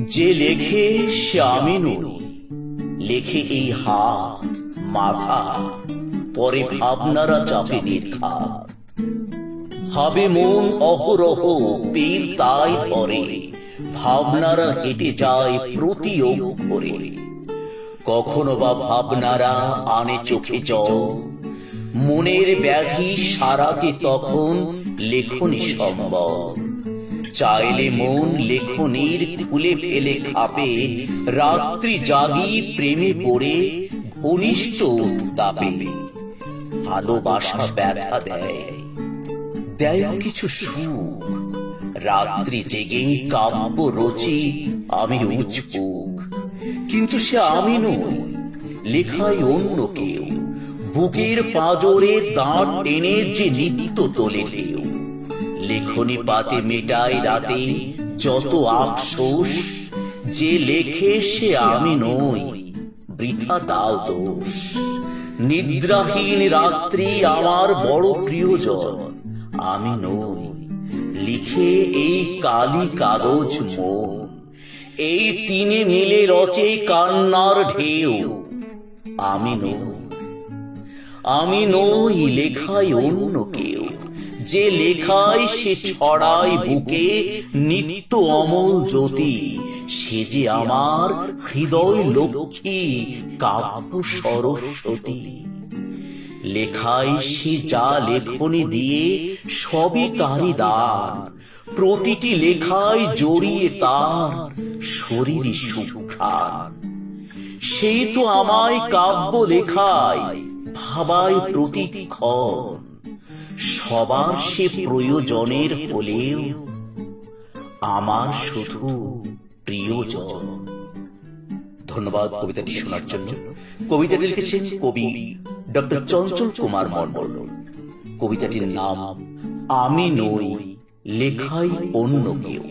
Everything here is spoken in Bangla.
যে লেখে সে আমি নই, লেখে এই হাত মাথা, পরে ভাবনারা চাপে নির্ঘাত। ভাবে মন অহরহ পীর তাই ধরে, ভাবনারা হেঁটে যায় প্রতি অক্ষরে। কখনো বা ভাবনারা আনে চোখে জল, মনের ব্যাধি সারাকে তখন লেখনি সম্বল। চাইলে মন লেখনির খুলে ফেলে খাপে, রাত্রি জাগি প্রেমে পড়ে ঘনিষ্ঠ উত্তাপে। ভালোবাসা ব্যথা দেয়, দেয় কিছু সুখ, রাত্রি জেগে কাব্য রচি আমি উজবুক। কিন্তু সে আমি নই, লেখাই অন্য কেউ, বুকের পাঁজরে দাঁড় টেনে যে নিত্য তোলে ঢেউ। লেখনি পাতে মেটায় রাতে যত আফসোস, যে লেখে সে আমি নই, বৃথা দাও দোষ। নিদ্রাহীন রাত্রি আমার বড় প্রিয়জন, আমি নই, লিখে এই কালি কাগজ মন। এই তিনে মিলে রচে কান্নার ঢেউ, আমি নই, আমি নই, লেখাই অন্য কেউ। যে লেখায় সে ছড়ায় বুকে নিত্য অমল জ্যোতি, সে যে আমার হৃদয় লক্ষ্মী কাব্য সরস্বতী। লেখায় সে যা লেখনি দিয়ে সবই তারই দান, প্রতিটি লেখায় জড়িয়ে তার শরীরী সুঘ্রাণ। সেই তো আমায় কাব্য লেখায় ভাবায় প্রতিক্ষণ, সবার সে প্রয়োজনের হলেও আমার শুধু প্রিয়জন। ধন্যবাদ কবিতাটি শোনার জন্য। কবিতাটি লিখেছেন কবি ডক্টর চঞ্চল কুমার মণ্ডল। কবিতাটির নাম আমি নই, লেখাই অন্য কেউ।